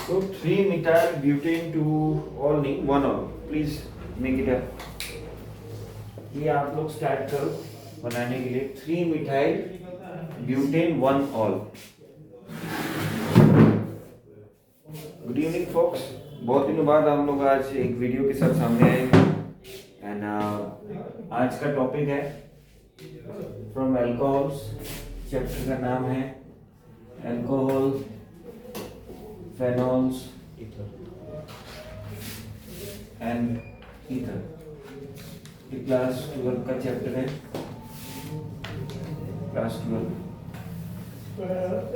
So 3-methyl butane to all नहीं 1 all. Please make it up. ये आप लोग स्टार्ट करो बनाने के लिए 3-methyl butane 1 all. Good evening folks, बहुत दिनों बाद हम लोग आज एक वीडियो के साथ सामने आए हैं एंड आज का टॉपिक है फ्रॉम एल्कोहल्स। चैप्टर का नाम है एल्कोहल, फेनॉल्स एंड ईथर। ये क्लास 12 का चैप्टर है, क्लास 12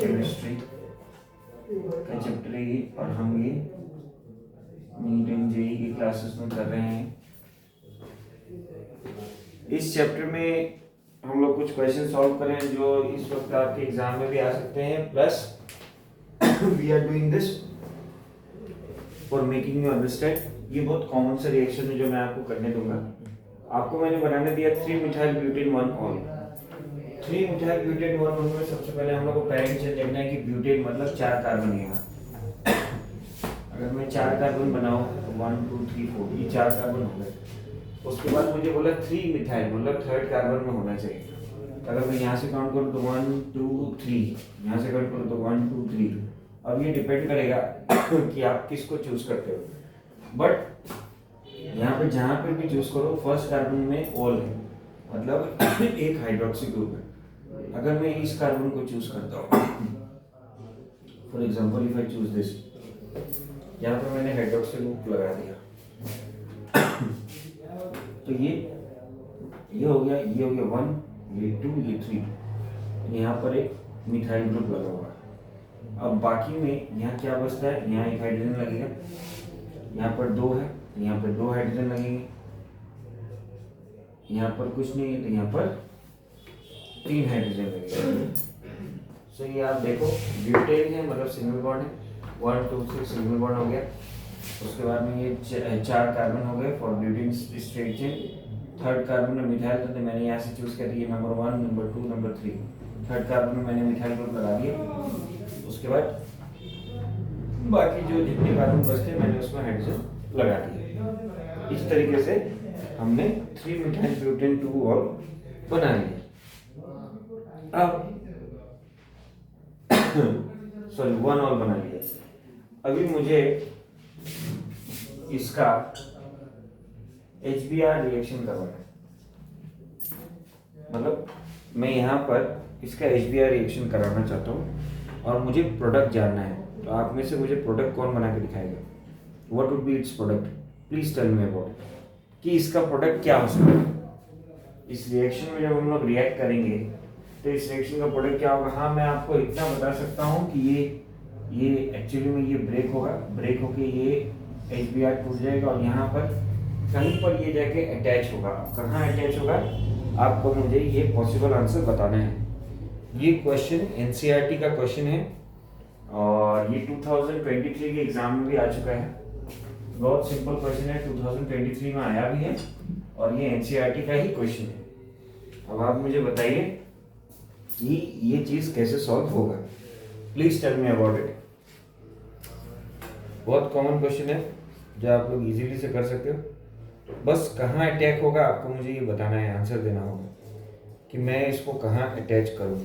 केमिस्ट्री का चैप्टर है ये, और हम ये नीट एंड जेईई की क्लासेस में कर रहे हैं। इस चैप्टर में हम लोग कुछ क्वेश्चन सॉल्व करें जो इस वक्त आपके एग्जाम में भी आ सकते हैं, plus we are doing this for making you understand. ये बहुत कॉमन सा रिएक्शन है जो मैं आपको करने दूंगा। आपको मैंने बनाने दिया 3-methyl butane 1 all। 3-methyl butane 1 all में सबसे पहले हम लोग को पैरेंट चेंज देखना है कि ब्यूटेन मतलब 4 कार्बन है। अगर मैं 4 कार्बन बनाऊं तो 1 2 3 4 ये 4 कार्बन हो गए। उसके बाद मुझे बोला 3-methyl मतलब 3rd कार्बन में होना चाहिए। अगर मैं यहाँ से काउंट करूँ तो 1 2 3, यहाँ से काउंट करूँ तो 1 2 3। अब ये डिपेंड करेगा कि आप किसको चूज करते हो, बट यहाँ पे जहाँ पे भी चूज करो फर्स्ट कार्बन में ऑल है, मतलब एक हाइड्रोक्सी ग्रुप है। अगर मैं इस कार्बन को चूज करता हूँ, for example if I choose this, यहाँ पे मैंने हाइड्रोक्सी ग्रुप लगा दिया तो ये हो गया, ये हो गया 1, ये 2, ये 3, यहाँ पर एक मिथाइल ग्रुप लगा हुआ है। अब बाकी में यहाँ क्या बचता है, यहाँ एक हाइड्रोजन लगेगा, यहाँ पर 2 है, यहाँ पर 2 हाइड्रोजन लगेंगे, यहाँ पर कुछ नहीं है तो यहाँ पर 3 हाइड्रोजन लगेगा। सो ये आप देखो ब्यूटेन है मतलब सिंगल बॉन्ड है, 1 2 3 सिंगल बॉन्ड हो गया। उसके बाद में ये 4 कार्बन हो गए for butane straight chain. 3rd carbon में मिथाइल, तो मैंने यहाँ से चूज कर दिया number 1 number 2 number 3। 3rd carbon में मैंने मिथाइल ग्रुप लगा दिया। उसके बाद बाकी जो जितने कार्बन बचते मैंने उसमें हाइड्रोजन लगा दिया। इस तरीके से हमने 3-methyl butane 2 all बना लिया। अब सॉरी 1 all बना लिया। अभी मुझे इसका HBr रिएक्शन करवाना है, मतलब मैं यहाँ पर इसका HBr रिएक्शन कराना चाहता हूँ और मुझे प्रोडक्ट जानना है। तो आप में से मुझे प्रोडक्ट कौन बना के दिखाएगा? What would be its product? Please tell me about कि इसका प्रोडक्ट क्या हो सकता है। इस रिएक्शन में जब हम लोग रिएक्ट करेंगे तो इस रिएक्शन का प्रोडक्ट क्या होगा? हाँ, मैं आपको इतना बता सकता हूँ कि ये एक्चुअली में ये ब्रेक होगा, ब्रेक होके ये HBr टूट जाएगा और यहाँ पर कहीं पर ये जाके अटैच होगा। कहाँ अटैच होगा आपको मुझे ये पॉसिबल आंसर बताना है। ये क्वेश्चन NCERT का क्वेश्चन है और ये 2023 के एग्जाम में भी आ चुका है। बहुत सिंपल क्वेश्चन है, 2023 में आया भी है और ये NCERT का ही क्वेश्चन है। अब आप मुझे बताइए कि ये चीज कैसे सॉल्व होगा। Please tell me about it. बहुत कॉमन क्वेश्चन है जो आप लोग इजीली से कर सकते हो। बस कहाँ अटैक होगा आपको मुझे ये बताना है, आंसर देना होगा कि मैं इसको कहाँ अटैच करूँ।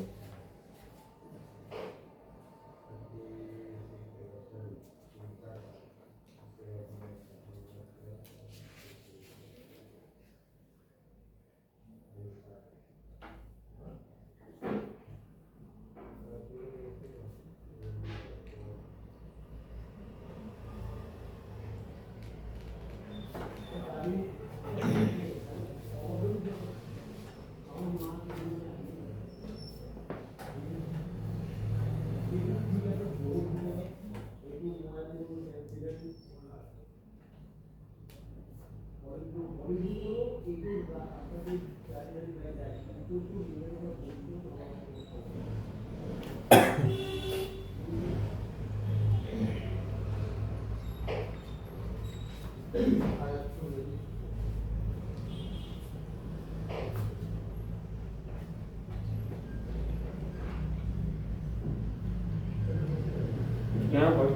यहाँ पर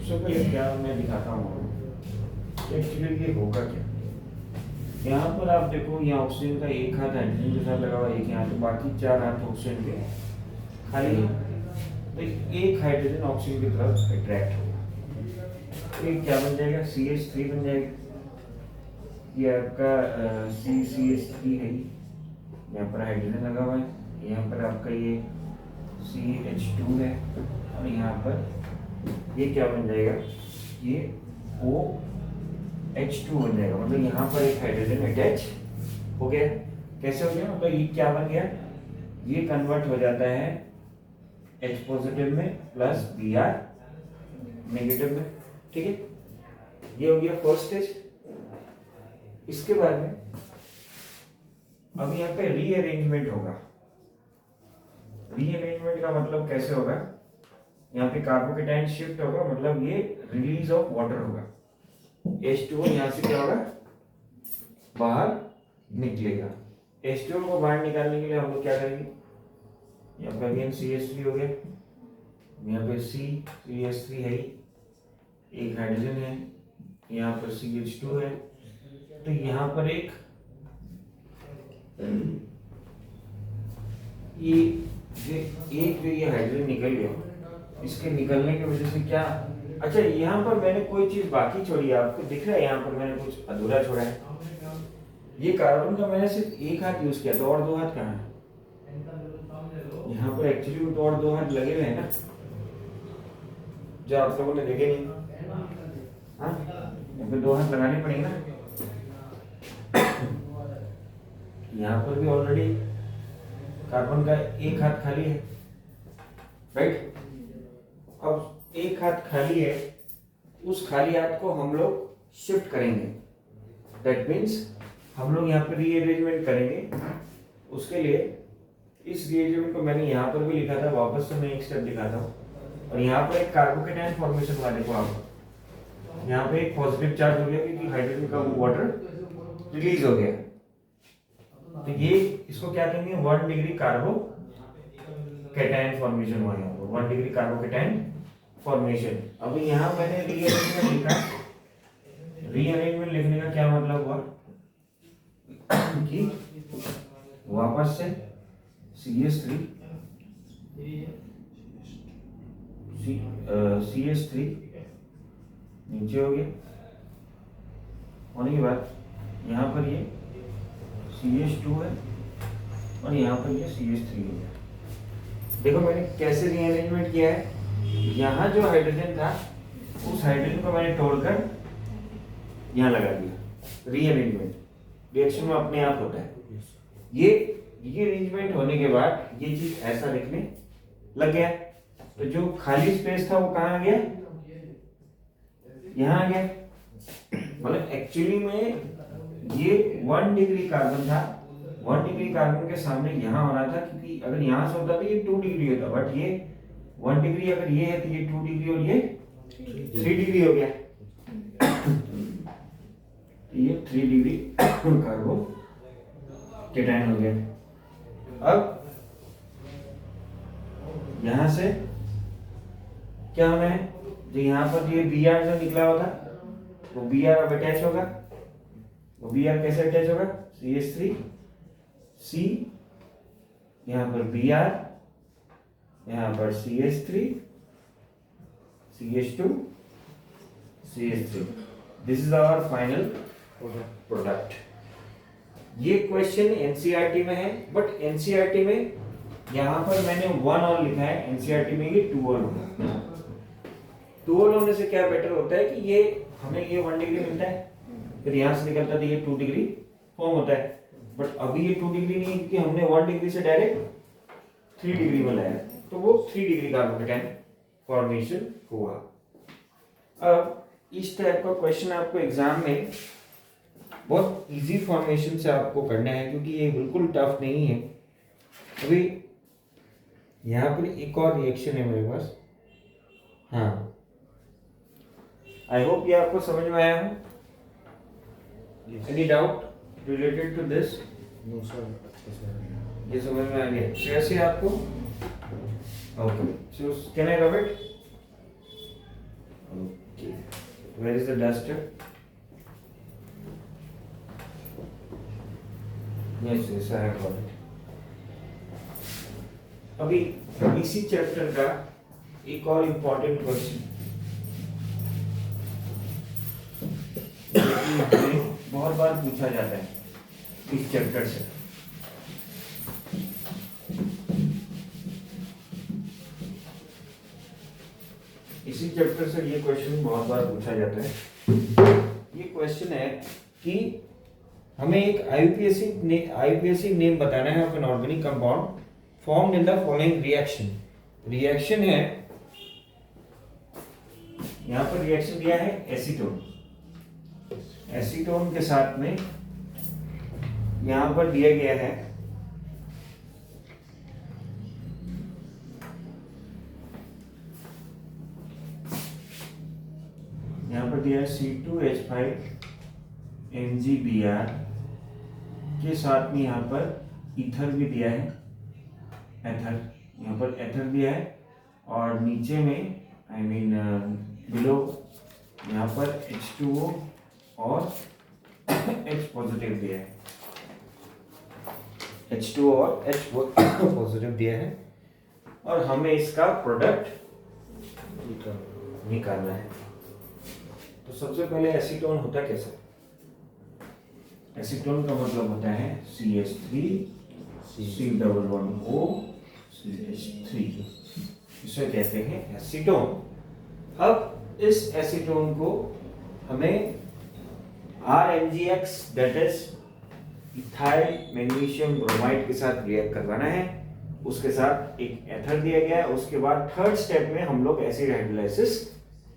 सबसे पहले क्या मैं दिखाता हूँ एक्चुअली ये होगा क्या। यहाँ पर आप देखो, यहाँ ऑक्सीजन का एक हाथ हाइड्रोजन के साथ लगा हुआ, एक यहाँ, तो बाकी 4 हाथ ऑक्सीजन के खाली है। तो एक हाइड्रोजन ऑक्सीजन की तरफ अट्रैक्ट होगा, तो ये क्या बन जाएगा, CH3 बन जाएगा। ये आपका CH3 है, यहाँ पर हाइड्रोजन लगा हुआ है, यहाँ पर आपका ये CH2 है, और यहाँ पर ये क्या बन जाएगा, ये OH2 बन जाएगा। मतलब यहाँ पर एक हाइड्रोजन अटैच हो गया। कैसे हो गया, मतलब ये क्या बन गया, ये कन्वर्ट हो जाता है H पॉजिटिव में प्लस Br नेगेटिव में। ठीक है, ये हो गया फर्स्ट स्टेज। इसके बाद में अब यहाँ पे रीअरेंजमेंट होगा। रीअरेंजमेंट का मतलब कैसे होगा, यहाँ पे कार्बोकेटाइन शिफ्ट होगा, मतलब ये रिलीज ऑफ वाटर होगा। H2O यहाँ से क्या होगा, बाहर निकलेगा। H2O को बाहर निकालने के लिए हम लोग क्या करेंगे, यहाँ पे अगेन CH3 हो गया, यहाँ पे CH3 है, एक हाइड्रोजन है, यहाँ पर CH2 है, तो यहाँ पर एक ये हाइड्रोजन निकल गया। इसके निकलने की वजह से क्या, अच्छा यहाँ पर मैंने कोई चीज बाकी छोड़ी है, आपको दिख रहा है यहाँ पर मैंने कुछ अधूरा छोड़ा है। ये कार्बन का मैंने सिर्फ एक हाथ यूज किया था, और 2 हाथ कहाँ है, यहाँ पर एक्चुअली तो और 2 हाथ लगे हुए हैं ना, जो आप लोगों ने देखे नहीं। हाँ, यहाँ पे 2 हाथ लगाने पड़ेंगे ना। यहाँ पर भी ऑलरेडी कार्बन का एक हाथ खाली है, राइट। अब एक हाथ खाली है, उस खाली हाथ को हम लोग शिफ्ट करेंगे। दैट मीन्स हम लोग यहाँ पर रीअरेंजमेंट करेंगे। उसके लिए इस रीअरेंजमेंट को मैंने यहाँ पर भी लिखा था, वापस से मैं एक स्टेप दिखाता हूँ। और यहाँ पर एक कार्बोकेटाइन फॉर्मेशन वाले को आप यहाँ पे एक पॉजिटिव चार्ज हो गया क्योंकि हाइड्रोजन का वाटर रिलीज हो गया। तो ये इसको क्या कहेंगे, 1 डिग्री कार्बोकेटाइन फॉर्मेशन हुआ है, 1 डिग्री कार्बोकेटाइन फॉर्मेशन। अब यहाँ मैंने रीअरेंजमेंट लिखा। रीअरेंजमेंट लिखने का क्या मतलब हुआ कि वापस से CH3 नीचे हो गया, होने के बाद यहाँ पर ये CH2 है, और यहाँ पर ये CH3 हो गया। देखो मैंने कैसे रीअरेंजमेंट किया है, यहाँ जो हाइड्रोजन था उस हाइड्रोजन को मैंने तोड़कर यहाँ लगा दिया। रीअरेंजमेंट रिएक्शन में अपने आप होता है। ये रीअरेंजमेंट होने के बाद ये चीज ऐसा दिखने लग गया। तो जो खाली स्पेस था वो कहाँ आ गया, यहाँ आ गया। मतलब एक्चुअली में ये 1 डिग्री कार्बन था, 1 डिग्री कार्बन के सामने यहाँ होना था, क्योंकि अगर यहाँ से होता तो ये 2 डिग्री होता, बट ये 1 डिग्री अगर ये है तो ये 2 डिग्री और ये 3 डिग्री हो गया। ये 3 डिग्री कार्बोकेटाइन हो गया। अब यहां से क्या होना है, जो यहाँ पर ये Br जो निकला हुआ था वो Br अब अटैच होगा। वो Br कैसे अटैच होगा, CH3 C, यहाँ पर Br, यहाँ पर CH3 CH2 CH3। This is our final product. ये क्वेश्चन एनसीईआरटी में है, बट एनसीईआरटी में यहाँ पर मैंने 1 और लिखा है, एनसीईआरटी में ये 2 और होगा। 2 और होने से क्या बेटर होता है कि ये हमें ये 1 डिग्री मिलता है, फिर यहाँ से निकलता है ये 2 डिग्री फॉर्म होता है। बट अभी ये 2 डिग्री नहीं है क्योंकि हमने 1 डिग्री से डायरेक्ट 3 डिग्री में लाया, तो वो 3 डिग्री कार्बोकेटाइन फॉर्मेशन हुआ। अब इस टाइप का क्वेश्चन आपको एग्जाम में बहुत इजी फॉर्मेशन से आपको करना है, क्योंकि ये बिल्कुल टफ नहीं है। अभी यहाँ पर एक और रिएक्शन है मेरे पास। हाँ, आई होप ये आपको समझ में आया हो। Any doubt related to this? No sir, ये समझ में आ गया कैसे आपको? Okay, so can I rub it? Where is the duster? Yes, yes, I have got it. अभी इसी चैप्टर का एक और इम्पोर्टेंट क्वेश्चन बहुत बार पूछा जाता है इस चैप्टर से। इसी चैप्टर से ये क्वेश्चन बहुत बार पूछा जाता है। ये क्वेश्चन है कि हमें एक आईयूपीएसी नेम बताना है of an organic compound formed in the following reaction. Reaction है, यहां पर रिएक्शन दिया है एसीटोन। एसीटोन के साथ में यहां पर दिया गया है C2H5 MgBr के साथ में यहाँ पर ईथर भी दिया है, एथर, यहाँ पर एथर दिया है और नीचे में बिलो यहाँ पर H2O और H पॉजिटिव दिया है, H2O और H पॉजिटिव दिया है और हमें इसका प्रोडक्ट निकालना है। तो सबसे पहले एसीटोन होता कैसे? एसीटोन का मतलब होता है CH3 C11O CH3, इसे कहते हैं एसीटोन। अब इस एसीटोन को हमें RMgX that is ethyl magnesium bromide के साथ रिएक्ट करवाना है। उसके साथ एक एथर दिया गया है। उसके बाद थर्ड स्टेप में हम लोग एसिड हाइड्रोलाइसिस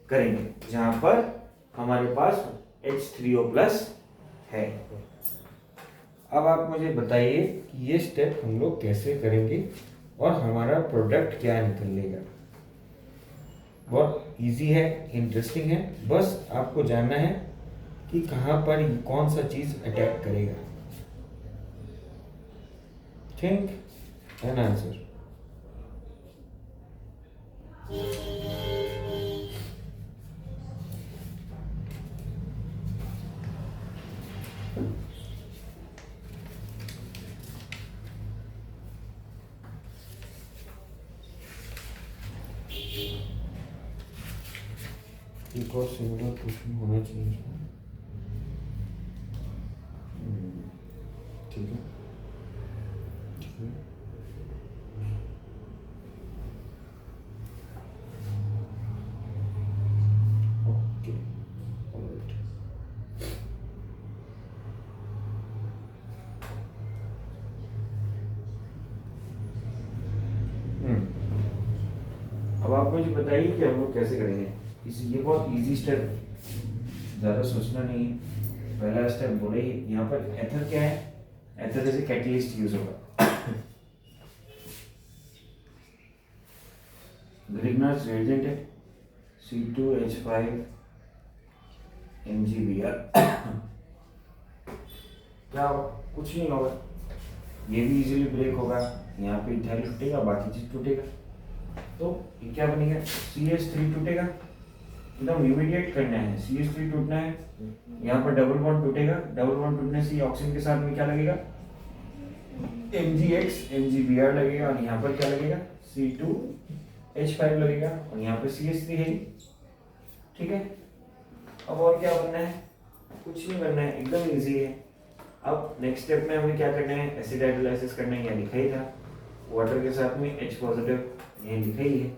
करेंगे जहां पर हमारे पास H3O+ है। अब आप मुझे बताइए कि ये स्टेप हम लोग कैसे करेंगे और हमारा प्रोडक्ट क्या निकलेगा। बहुत इजी है, इंटरेस्टिंग है, बस आपको जानना है कि कहाँ पर कौन सा चीज अटैक करेगा। Think and answer. एक और सिंगल क्वेश्चन होना चाहिए, ठीक है, ठीक है। Okay, alright. अब आप मुझे बताइए कि हम लोग कैसे करेंगे। ये बहुत इजी स्टेप, ज़्यादा सोचना नहीं है। पहला स्टेप बोले ही, यहाँ पर एथर क्या है? एथर जैसे कैटलिस्ट यूज होगा। ग्रिग्नार्ड्स रिएजेंट है C2H5 MgBr। क्या होगा? कुछ नहीं होगा, ये भी इजीली ब्रेक होगा। यहाँ पे इथाइल टूटेगा, बाकी चीज टूटेगा, तो ये क्या बनेगा? CH3 टूटेगा। एकदम इमीडिएट करना है, CH3 टूटना है। यहाँ पर डबल बॉन्ड टूटेगा, डबल बॉन्ड टूटने से ऑक्सीजन के साथ में क्या लगेगा? MgX MgBr लगेगा और यहाँ पर क्या लगेगा? C2H5 लगेगा और यहाँ पर CH3 है, ठीक है। अब और क्या बनना है? कुछ नहीं बनना है, एकदम इजी है। अब नेक्स्ट स्टेप में हमें क्या करना है? एसिड हाइड्रोलाइसिस करना है, यहाँ लिखा ही था। वाटर के साथ में H पॉजिटिव, ये लिखा ही है।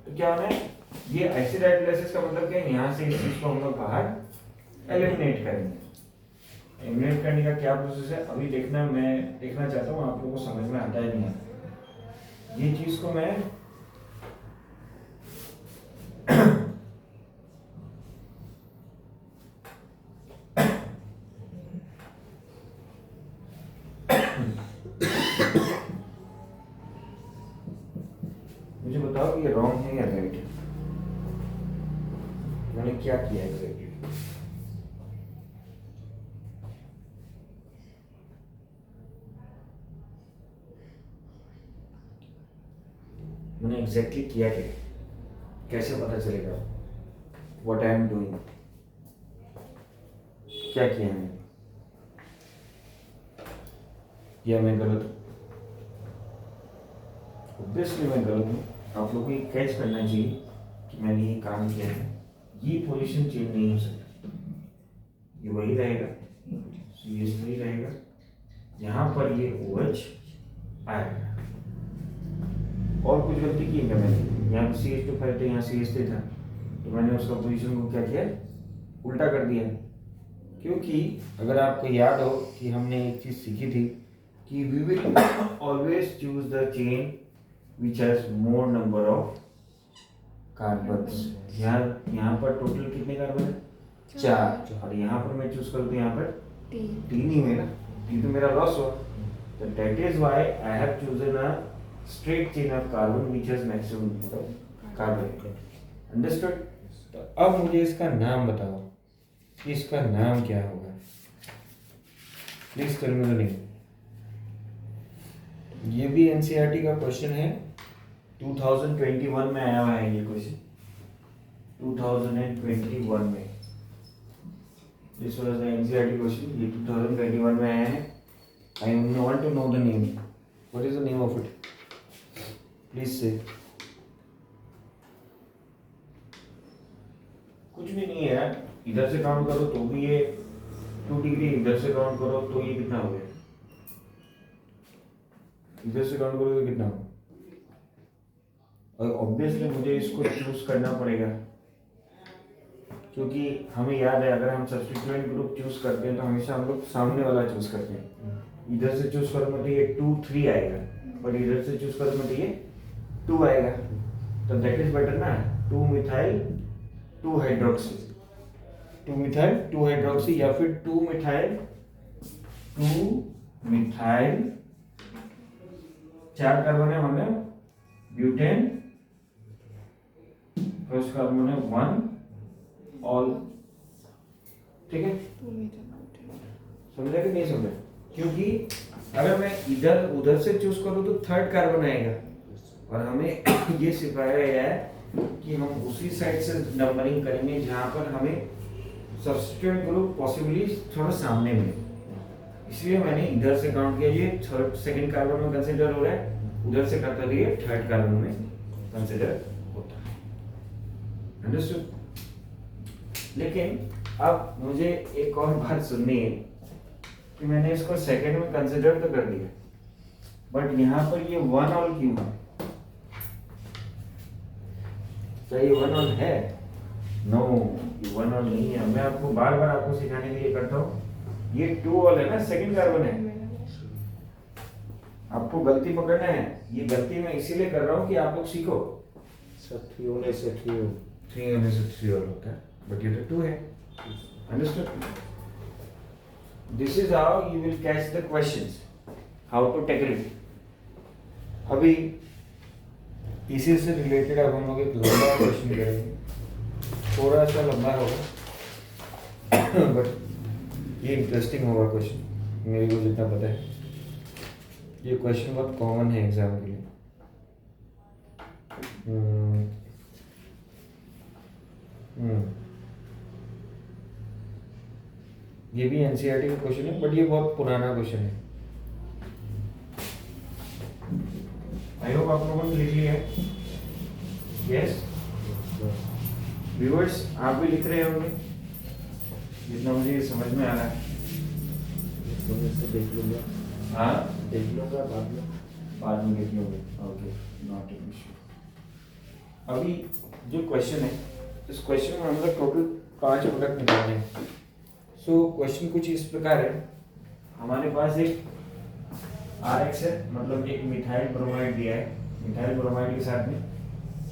तो क्या होना है? ये एसिड हाइड्रोलाइसिस का मतलब क्या है? यहाँ से इस चीज को हम लोग बाहर एलिमिनेट करेंगे। एलिमिनेट करने का क्या प्रोसेस है अभी देखना, मैं देखना चाहता हूँ आप लोगों को समझ में आता है नहीं आता। ये चीज को मैं मुझे बताओ कि ये रॉन्ग है या राइट है? मैंने क्या किया एग्जैक्टली? मैंने एग्जैक्टली किया क्या? कैसे पता चलेगा? व्हाट आई एम डूइंग, क्या किया मैंने, या मैं गलत हूँ? ऑब्वियसली मैं गलत हूँ। आप लोगों को ये कैच करना चाहिए कि मैंने ये काम किया है, ये पोजीशन चेंज नहीं हो सकती, ये वही रहेगा, सीएस वही रहेगा, यहाँ पर ये OH आएगा। और कुछ गलती की है क्या मैंने? यहाँ पर CH2 फैक्टर, यहाँ CH3 था, तो मैंने उसका पोजीशन को क्या किया, उल्टा कर दिया। क्योंकि अगर आपको याद हो कि हमने एक चीज़ सीखी थी कि we will always choose the chain which has more number of carbons. यहाँ पर टोटल कितने कार्बन है? 4, और यहाँ पर मैं चूज करूँ तो यहाँ पर 3 ही मिला, तो मेरा लॉस हुआ। तो that is why I have chosen a straight chain of carbon which has maximum number of carbon. Understood? तो अब मुझे इसका नाम बताओ कि इसका नाम क्या होगा। Please tell me the name. ये भी एनसीईआरटी का क्वेश्चन है, 2021 में आया हुआ है ये क्वेश्चन, 2021 में। This was the NCERT question, ये 2021 में आया है। I want to know the name, what is the name of it, please say. कुछ भी नहीं है यार, इधर से काउंट करो तो भी ये 2 डिग्री, इधर से काउंट करो तो ये कितना हो गया, इधर से काउंट करो तो कितना हो। और ऑब्वियसली मुझे इसको चूज करना पड़ेगा, क्योंकि हमें याद है अगर हम सब्स्टिट्यूएंट ग्रुप चूज करते हैं तो हमेशा हम लोग सामने वाला चूज करते हैं। इधर से चूज करो तो ये 2 3 आएगा, और इधर से चूज करो तो ये 2 आएगा, तो दैट इज बेटर ना, 2 मिथाइल 2 हाइड्रोक्सी, 2 मिथाइल 2 हाइड्रोक्सी, या फिर 2 मिथाइल 4 कार्बन है, मतलब ब्यूटेन, फर्स्ट कार्बन है 1 ऑल, ठीक है? समझा कि नहीं समझा? क्योंकि अगर मैं इधर उधर से चूज करूं तो 3rd कार्बन आएगा, और हमें ये सिखाया गया है कि हम उसी साइड से नंबरिंग करेंगे जहां पर हमें सब्स्टिट्यूएंट ग्रुप पॉसिबली थोड़ा सामने मिले। इसलिए मैंने इधर से काउंट किया, ये 2nd कार्बन में कंसीडर हो रहा है, उधर से करता तो ये 3rd कार्बन में कंसीडर होता है। अंडरस्टूड? लेकिन अब मुझे एक और बात सुननी है कि मैंने इसको 2nd में कंसीडर तो कर दिया, बट यहाँ पर ये 1 ऑल क्यों है? क्या ये 1 ऑल है? नो, ये 1 ऑल नहीं है। मैं आपको बार बार आपको सिखाने के लिए करता हूँ, ये 2 ऑल है ना, 2nd कार्बन है। आपको गलती पकड़ना है, ये गलती मैं इसीलिए कर रहा हूँ कि आप लोग सीखो। 3 होने से 3 ऑल होता है, बट ये तो 2 है। Understood? This is how you will catch the questions, how to tackle it. अभी इसी से रिलेटेड अब हम लोग एक लंबा क्वेश्चन करेंगे, थोड़ा सा लंबा होगा बट ये इंटरेस्टिंग होगा क्वेश्चन, मेरे को जितना पता है। ये क्वेश्चन बहुत कॉमन है एग्जाम के लिए। ये भी एनसीईआरटी का क्वेश्चन है, बट ये बहुत पुराना क्वेश्चन है। आई होप आप लोगों ने लिख लिया है। यस व्यूअर्स, आप भी लिख रहे होंगे जितना मुझे समझ में आ रहा है। देख लूंगा, हाँ देख लूंगा, बाद में देख लूंगे। Okay, not an issue. अभी जो क्वेश्चन है, इस क्वेश्चन में हम लोग टोटल 5 प्रोडक्ट निकालने हैं। सो क्वेश्चन कुछ इस प्रकार है, हमारे पास एक RX है, मतलब एक मिथाइल ब्रोमाइड दिया है। मिथाइल ब्रोमाइड के साथ में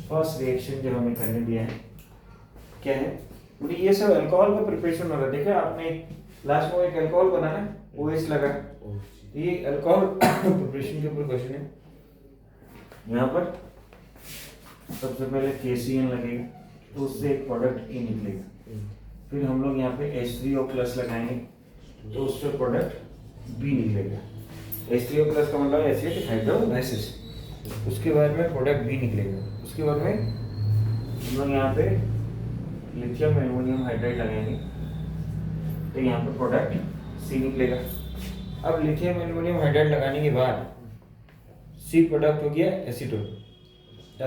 फर्स्ट रिएक्शन जो हमें करने दिया है क्या है, मुझे ये सब अल्कोहल का प्रिपरेशन हो रहा है। देखा आपने लास्ट में एक अल्कोहल बना ना, OH लगा, ये अल्कोहल प्रिपरेशन के ऊपर क्वेश्चन है। यहाँ पर सबसे पहले KCN लगेगा, तो उससे एक प्रोडक्ट E निकलेगा। फिर हम लोग यहाँ पे H3O+ लगाएंगे, तो उससे प्रोडक्ट B निकलेगा। H3O+ का मतलब एसिड हाइड्रोलाइसिस। उसके बाद में प्रोडक्ट B निकलेगा। उसके बाद में हम लोग यहाँ पे लिथियम एल्युमिनियम हाइड्राइड लगाएंगे तो यहाँ पर प्रोडक्ट सी निकलेगा। अब लिथियम एल्युमिनियम हाइड्राइड लगाने के बाद सी प्रोडक्ट हो गया एसीटोन,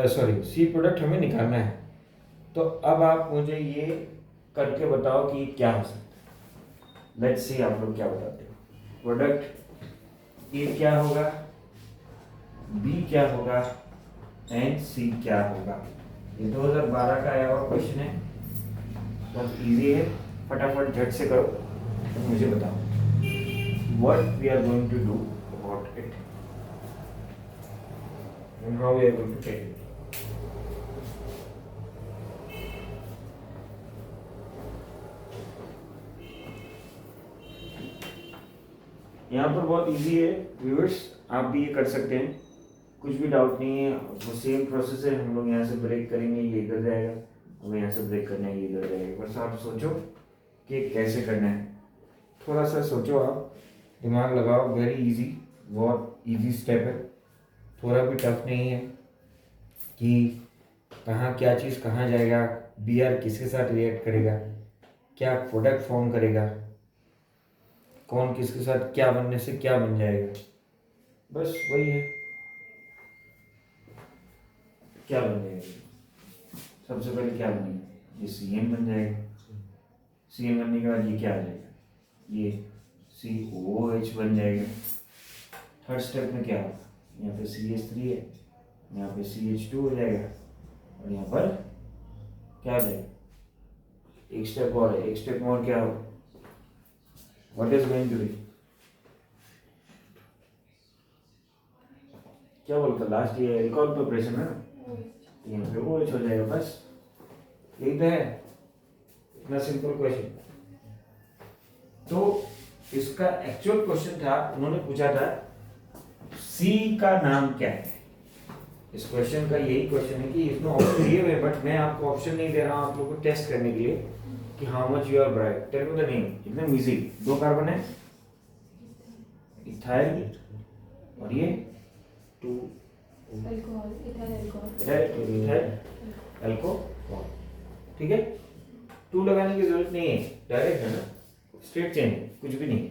सॉरी सी प्रोडक्ट हमें निकालना है। तो अब आप मुझे ये करके बताओ कि क्या हो सकता है। लेट्स सी आप लोग क्या बताते हो। प्रोडक्ट ए क्या होगा, बी क्या होगा एंड सी क्या होगा। ये 2012 का आया हुआ क्वेश्चन है, बहुत इजी है, फटाफट झट से करो तो मुझे बताओ what we are going to do about it and how we are going to take it. यहाँ पर बहुत इजी है व्यूअर्स, आप भी ये कर सकते हैं, कुछ भी डाउट नहीं है। वो सेम प्रोसेस है, हम लोग यहाँ से ब्रेक करेंगे ये इधर जाएगा, हमें यहाँ से ब्रेक करना है ये इधर जाएगा। बस आप सोचो कि कैसे करना है, थोड़ा सा सोचो, आप दिमाग लगाओ। वेरी इजी, बहुत इजी स्टेप है, थोड़ा भी टफ नहीं है कि कहाँ क्या चीज़ कहाँ जाएगा, बी आर किसके साथ रिएक्ट करेगा, क्या प्रोडक्ट फॉर्म करेगा, कौन किसके साथ क्या बनने से क्या बन जाएगा। बस वही है, क्या बन जाएगा। सबसे पहले क्या बनेगा, ये सी एन बन जाएगा। सी एन बनने के बाद ये क्या आ जाएगा, ये COOH बन जाएगा। थर्ड स्टेप में क्या होगा, यहाँ पे CH3 है, यहाँ पे CH2 हो जाएगा और यहाँ पर क्या आ जाएगा, एक स्टेप और है, एक स्टेप में और क्या होगा, what is going to be, क्या बोलता लास्ट, ये एल्कोहल पे ऑपरेशन है ना, यहाँ पे OH हो जाएगा। बस यही तो है, इतना सिंपल क्वेश्चन। तो इसका एक्चुअल क्वेश्चन था, उन्होंने पूछा था सी का नाम क्या है। इस क्वेश्चन का यही क्वेश्चन है कि इसमें ऑप्शन दिए हुए, बट मैं आपको ऑप्शन नहीं दे रहा हूं आप लोगों को टेस्ट करने के लिए कि how much you are bright. Tell me the name, एकदम इजी। 2 कार्बन है, इथाइल और ये 2 अल्कोहल, इथाइल अल्कोहल, ठीक है। 2 लगाने की जरूरत नहीं है, डायरेक्ट है ना, स्ट्रेट चेन, कुछ भी नहीं।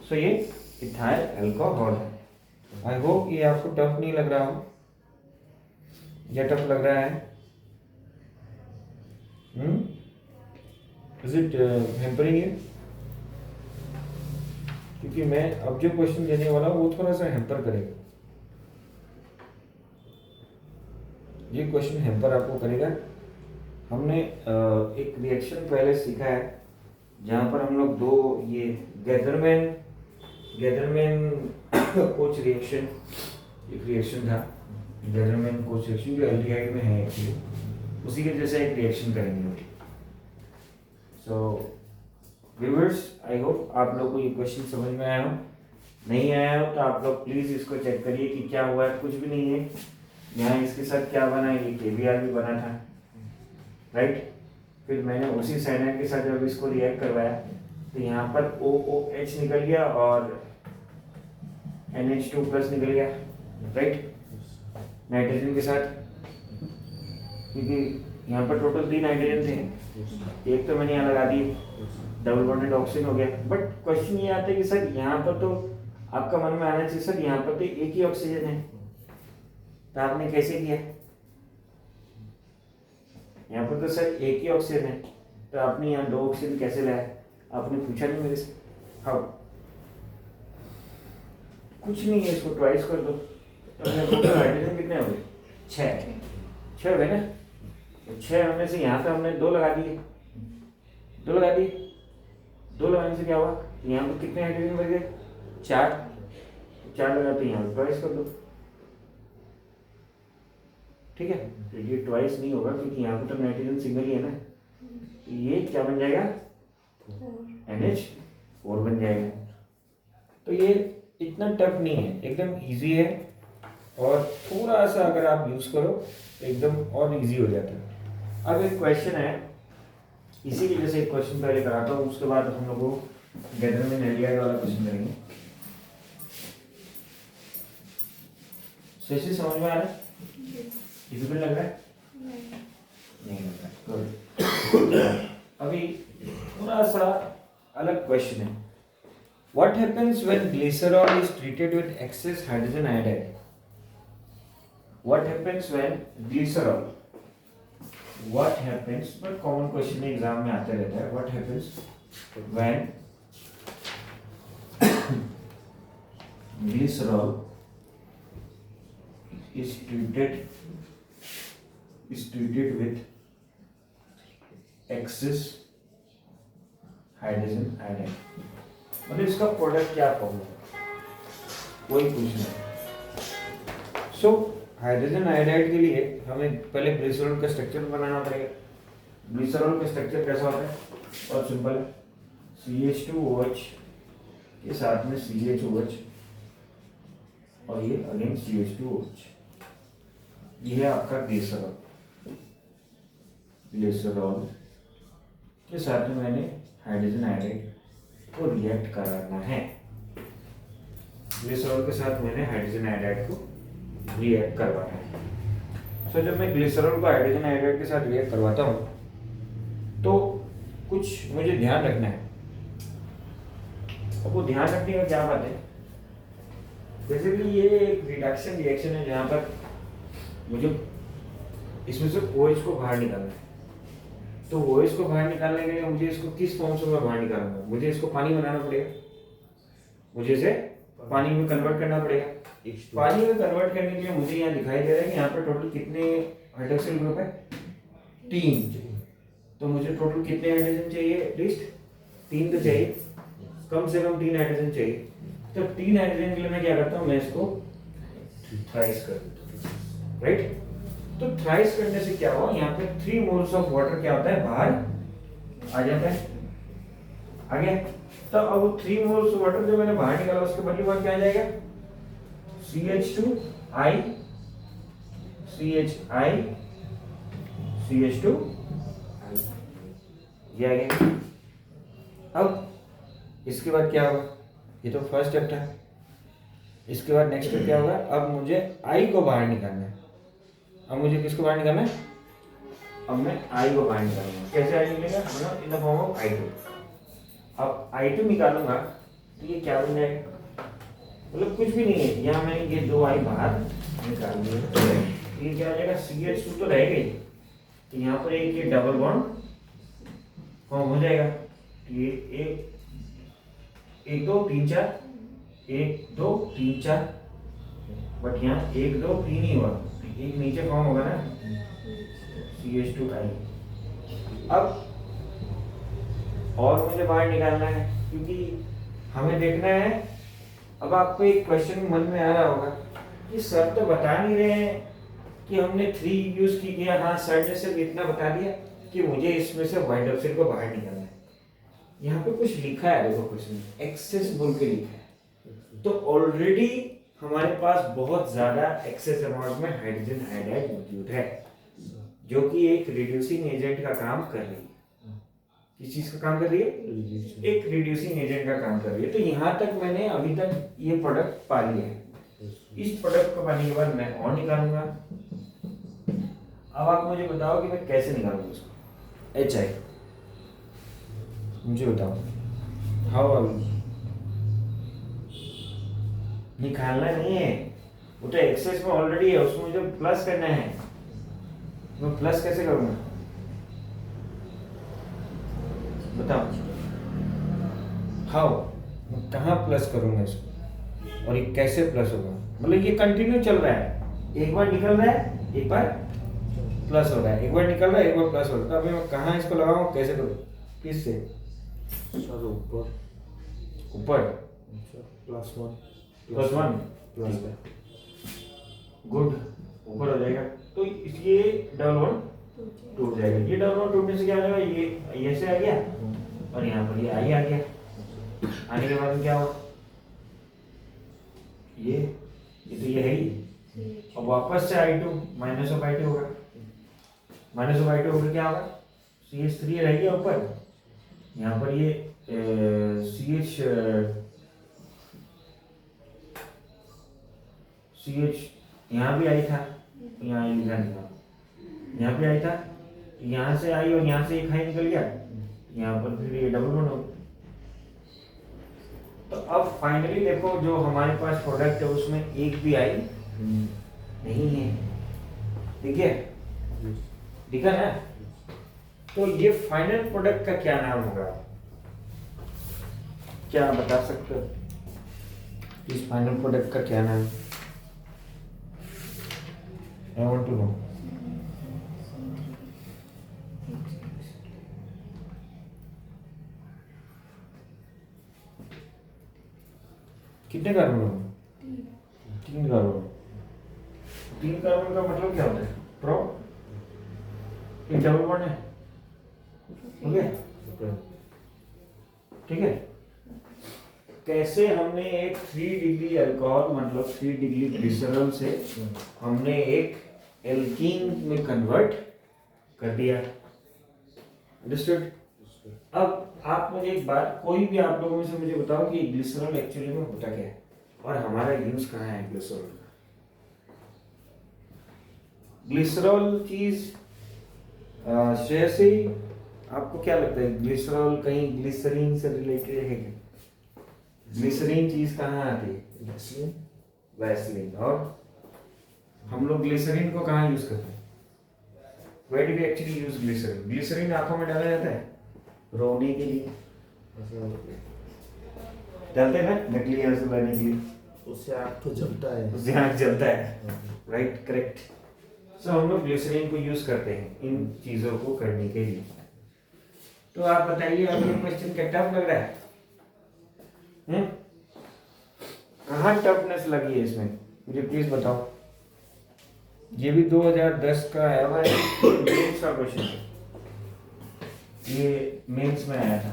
सो ये इथाइल अल्कोहल है। आई होप ये आपको टफ नहीं लग रहा हो, या टफ लग रहा है? Is it hampering you? क्योंकि मैं अब जो क्वेश्चन देने वाला हूँ वो थोड़ा सा हैम्पर करेगा, ये क्वेश्चन हैम्पर आपको करेगा। हमने एक रिएक्शन पहले सीखा है जहाँ पर हम लोग 2 ये गैदरमैन कोच रिएक्शन, एक रिएक्शन था गैदरमैन कोच रिएक्शन जो एल्डिहाइड में है एक्चुअली, उसी के जैसे एक रिएक्शन करेंगे। सो व्यूअर्स, आई होप आप लोग को ये क्वेश्चन समझ में आया हो। नहीं आया हो तो आप लोग प्लीज़ इसको चेक करिए कि क्या हुआ है। कुछ भी नहीं है, यहाँ इसके साथ क्या बना है, ये KBr भी बना था, राइट। फिर मैंने उसी साइनाइड के साथ जब इसको रिएक्ट करवाया तो यहाँ पर OOH निकल गया और NH2 प्लस निकल गया, राइट, नाइट्रोजन के साथ। क्योंकि यहाँ पर टोटल 3 नाइट्रोजन थे, एक तो मैंने यहाँ लगा दी, डबल बॉन्डेड ऑक्सीजन हो गया। बट क्वेश्चन ये आता है कि सर यहाँ पर तो आपका मन में आना चाहिए सर यहाँ पर तो एक ही ऑक्सीजन है, तो आपने कैसे किया? यहाँ पर तो सर एक ही ऑक्सीजन है, तो आपने यहाँ 2 ऑक्सीजन कैसे लाया? आपने पूछा नहीं मेरे से। हाउ? कुछ नहीं है, इसको ट्वाइस कर दो तो हाइड्रोजन कितने हो गए? 6 हो गए ना। 6 होने से यहाँ पे हमने 2 लगा दिए, 2 लगा दिए। 2 लगाने से क्या हुआ, यहाँ पे कितने हाइड्रोजन बच गए? 4 लगा तो यहाँ पे ट्वाइस कर दो, ठीक है। तो ये ट्वाइस नहीं होगा क्योंकि यहाँ पे तो नाइट्रोजन सिंगल ही है ना, तो ये क्या बन जाएगा? NH4 बन जाएगा। तो ये इतना टफ नहीं है, एकदम इजी है, और थोड़ा सा अगर आप यूज करो तो एकदम और इजी हो जाता है। अब एक क्वेश्चन है, इसी की जैसे एक क्वेश्चन पहले कराता हूँ, उसके बाद हम लोग को गैदरमैन एल्डिहाइड वाला क्वेश्चन करेंगे। समझ में आ रहा है? डिफिकल्ट लग रहा है? नहीं लग रहा है। गुड। अभी थोड़ा सा अलग क्वेश्चन है. What happens when glycerol is treated with excess hydrogen iodide? What happens when glycerol? What happens? But common question exam में आते रहता है. What happens when glycerol is treated with excess hydrogen iodide? मतलब इसका product क्या formula है, वही पूछना है. सो हाइड्रोजन आयोडाइड के लिए हमें पहले ग्लिसरॉल का स्ट्रक्चर बनाना पड़ेगा. ग्लिसरॉल का स्ट्रक्चर कैसा होता है? बहुत सिंपल है. CH2OH के साथ में CHOH और ये अगेन CH2OH. ये है आपका ग्लिसरॉल. ग्लिसरॉल के साथ में मैंने हाइड्रोजन आयोडाइड को रिएक्ट कराना है. ग्लिसरॉल के साथ मैंने हाइड्रोजन आयोडाइड को रिएक्ट करवाना है. सो जब मैं ग्लिसरॉल को हाइड्रोजन आयोडाइड के साथ रिएक्ट करवाता हूँ तो कुछ मुझे ध्यान रखना है. अब वो ध्यान रखने का क्या बात है? बेसिकली ये एक रिडक्शन रिएक्शन है जहाँ पर मुझे इसमें से OH को बाहर निकालना है. तो OH को बाहर निकालने के लिए मुझे इसको किस फॉर्म से बाहर निकालना है? मुझे इसको पानी बनाना पड़ेगा. मुझे इसे पानी में कन्वर्ट करना पड़ेगा. पानी में कन्वर्ट करने के लिए मुझे यहाँ दिखाई दे रहा है कि यहाँ पर टोटल कितने हाइड्रोक्सिल ग्रुप है? 3. तो मुझे टोटल कितने हाइड्रोजन चाहिए? एटलीस्ट 3 तो चाहिए, कम से कम 3 हाइड्रोजन चाहिए. तो 3 हाइड्रोजन के लिए मैं क्या करता हूँ? मैं इसको थ्राइस कर देता हूँ. राइट? तो थ्राइस करने से क्या हुआ? यहाँ पे 3 मोल्स ऑफ वाटर क्या होता है? बाहर आ जाता है. आ गया. तो अब 3 मोल्स वाटर जो मैंने बाहर निकाला उसके बदले में क्या आ जाएगा? CH2I CHI CH2 ये आ गया. अब इसके बाद क्या होगा? ये तो फर्स्ट स्टेप था. इसके बाद नेक्स्ट स्टेप क्या होगा? अब मुझे I को बाहर निकालना है. अब मुझे किसको बाहर निकालना है? अब मैं I को बाहर निकालूंगा. कैसे I निकलेगा? In the form of I2. अब I2 निकालूंगा तो ये क्या बन जाएगा? मतलब कुछ भी नहीं है. यहाँ मैंने ये 2I बाहर निकाल दिए. ये क्या हो जाएगा? CH2 तो रहेगा ही. तो यहाँ पर एक ये डबल बॉन्ड फॉर्म हो जाएगा. ये 1 2 3 4 1 2 3 4. बट यहाँ 1 2 3 ही हुआ. एक नीचे फॉर्म होगा ना CH2I. अब और मुझे बाहर निकालना है क्योंकि हमें देखना है. अब आपको एक क्वेश्चन मन में आ रहा होगा कि सर तो बता नहीं रहे हैं कि हमने 3 यूज किया. हाँ, सर ने सिर्फ इतना बता दिया कि मुझे इसमें से व्हाइट ऑक्साइड को बाहर निकालना है. यहाँ पे कुछ लिखा है, देखो क्वेश्चन एक्सेस बोल के लिखा है. तो ऑलरेडी हमारे पास बहुत ज्यादा एक्सेस अमाउंट में हाइड्रोजन आयोडाइड मौजूद है जो कि एक रिड्यूसिंग एजेंट का काम कर रही है. किस चीज का काम कर रही है? एक रिड्यूसिंग एजेंट का काम कर रही है. तो यहाँ तक मैंने अभी तक ये प्रोडक्ट पा लिया है. इस प्रोडक्ट को पाने के बाद मैं और निकालूंगा. अब आप मुझे बताओ कि मैं कैसे निकालूंगा उसको? HI मुझे बताओ. How are you? निकालना नहीं है, वो तो एक्सेस में ऑलरेडी है. उसमें मुझे प्लस करना है. मैं प्लस कैसे करूंगा बताओ? हाउ? कहाँ प्लस करूंगा इसको और ये कैसे प्लस होगा? मतलब ये कंटिन्यू चल रहा है. एक बार निकल रहा है, एक बार प्लस हो रहा है, एक बार निकल रहा है, एक बार प्लस हो रहा है. तो अभी मैं कहाँ इसको लगाऊं, कैसे करूँ? किससे? ऊपर ऊपर +1 गुड. ऊपर हो जाएगा. तो ये डबल बॉन्ड टूट जाएगा. ये डबल बॉन्ड टूटने से क्या हो जाएगा? ये ऐसे आ गया और यहाँ पर ये I आ गया. आने के बाद में क्या हुआ? ये तो ये है ही. अब वापस से I2 माइनस ऑफ I2 होगा. माइनस ऑफ I2 होकर क्या होगा? CH3 रह गया ऊपर. यहाँ पर ये CH यहाँ भी आई था, यहाँ लिखा नहीं था. यहाँ पे आई था यहाँ से आई और यहाँ से एक हाई निकल गया, यहाँ पर फिर ये डबल बॉन्ड हो गया। तो अब फाइनली देखो जो हमारे पास प्रोडक्ट है उसमें एक भी आई नहीं है, ठीक है, दिखा ना। तो ये फाइनल प्रोडक्ट का क्या नाम होगा, क्या आप बता सकते हो इस फाइनल प्रोडक्ट का क्या नाम? I want to know. कितने कार्बन होंगे? 3 कार्बन। 3 कार्बन का मतलब क्या होता है? प्रो एक डबल बॉन्ड है, ओके, ठीक है। कैसे हमने एक 3 डिग्री अल्कोहल मतलब 3 डिग्री ग्लिसरॉल से हमने एक एल्कीन में कन्वर्ट कर दिया, अंडरस्टूड। अब आप मुझे एक बात, कोई भी आप लोगों में से मुझे बताओ कि ग्लिसरॉल एक्चुअली में होता क्या है और हमारा यूज कहाँ है ग्लिसरॉल का? ग्लिसरॉल चीज शेयर से ही आपको क्या लगता है, ग्लिसरॉल कहीं ग्लिसरीन से रिलेटेड है क्या? ग्लिसरीन चीज कहाँ आती है? वैसलीन। और हम लोग ग्लिसरीन को कहाँ यूज करते हैं? Where do we actually use glycerin? Glycerin आंखों में डाला जाता है रोने के लिए, डालते हैं ना नकली आंसू लाने के लिए, उससे आँख तो जलता है, उससे आँख जलता है, राइट, करेक्ट। सो हम लोग ग्लिसरीन को यूज करते हैं इन चीजों को करने के लिए। तो आप बताइए, अब ये क्वेश्चन क्या टफ लग रहा है? कहाँ टफनेस लगी है इसमें, मुझे प्लीज बताओ। ये भी 2010 का आया हुआ है, मेंस का क्वेश्चन है, ये मेंस में आया था।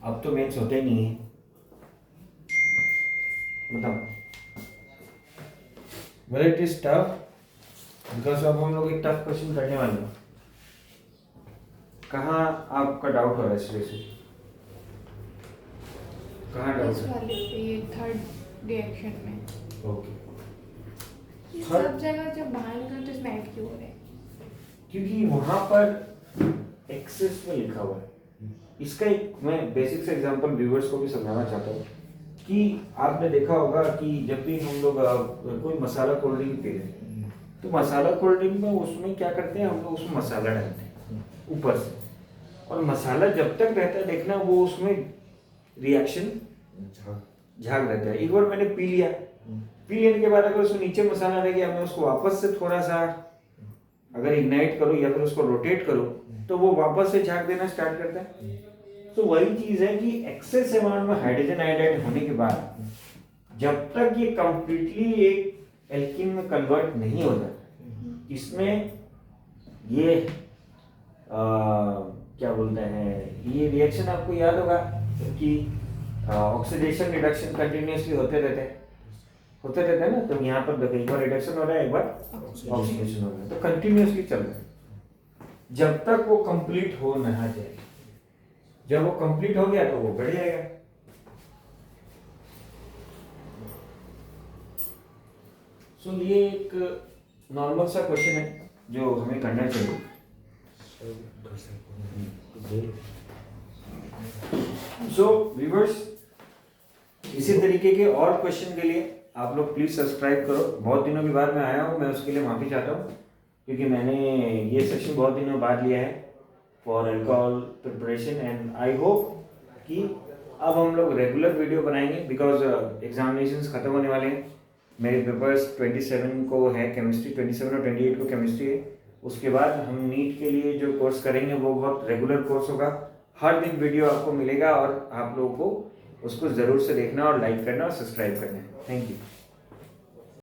अब तो मेंस होते नहीं है, बताओ। Well it is tough because अब हम लोग एक टफ क्वेश्चन करने वाले हैं। कहाँ आपका डाउट हो रहा है इस वजह से? कहाँ डाउट इस है? वाले पे ये थर्ड रिएक्शन में ओके, ये Third- सब जगह जब बाहर निकल तो इसमें ऐड क्यों हो रहे हैं? क्योंकि वहां पर एक्सेस में लिखा हुआ है। इसका एक मैं बेसिक से एग्जांपल व्यूअर्स को भी समझाना चाहता हूँ कि आपने देखा होगा कि जब भी हम लोग कोई मसाला कोल्ड ड्रिंक पी रहे हैं तो मसाला कोल्ड ड्रिंक में उसमें क्या करते हैं, हम लोग उसमें मसाला डालते हैं ऊपर से, और मसाला जब तक रहता है देखना वो उसमें रिएक्शन झाग रहता है। एक बार मैंने पी लिया, पी लेने के बाद अगर उसमें नीचे मसाला रह गया, मैं उसको वापस से थोड़ा सा अगर इग्नाइट करो या फिर उसको रोटेट करो तो वो वापस से झाग देना स्टार्ट करता है। तो वही चीज है कि एक्सेस अमाउंट में हाइड्रोजन आयोडाइड होने के बाद जब तक ये कंप्लीटली एक एल्कीन में कन्वर्ट नहीं होता, इसमें ये क्या बोलते हैं, ये रिएक्शन आपको याद होगा कि ऑक्सीडेशन रिडक्शन कंटिन्यूअसली होते रहते हैं ना। तो यहाँ पर देखो एक बार रिडक्शन हो रहा है, एक बार ऑक्सीडेशन हो रहा है, तो कंटिन्यूअसली चल रहा है जब तक वो कंप्लीट हो ना जाए। जब वो कंप्लीट हो गया तो वो बढ़ जाएगा। सो ये एक नॉर्मल सा क्वेश्चन है जो हमें करना चाहिए। सो व्यूअर्स, इसी तरीके के और क्वेश्चन के लिए आप लोग प्लीज सब्सक्राइब करो। बहुत दिनों के बाद मैं आया हूँ, मैं उसके लिए माफी चाहता हूँ क्योंकि मैंने ये सेशन बहुत दिनों बाद लिया है for alcohol preparation, and I hope कि अब हम लोग रेगुलर वीडियो बनाएंगे बिकॉज एग्जामिनेशंस खत्म होने वाले हैं। मेरे पेपर्स 27 को है केमिस्ट्री, 27 और 28 को केमिस्ट्री है। उसके बाद हम नीट के लिए जो कोर्स करेंगे वो बहुत रेगुलर कोर्स होगा। हर दिन वीडियो आपको मिलेगा और आप लोगों को उसको ज़रूर से देखना और लाइक करना और सब्सक्राइब करना है। Thank you.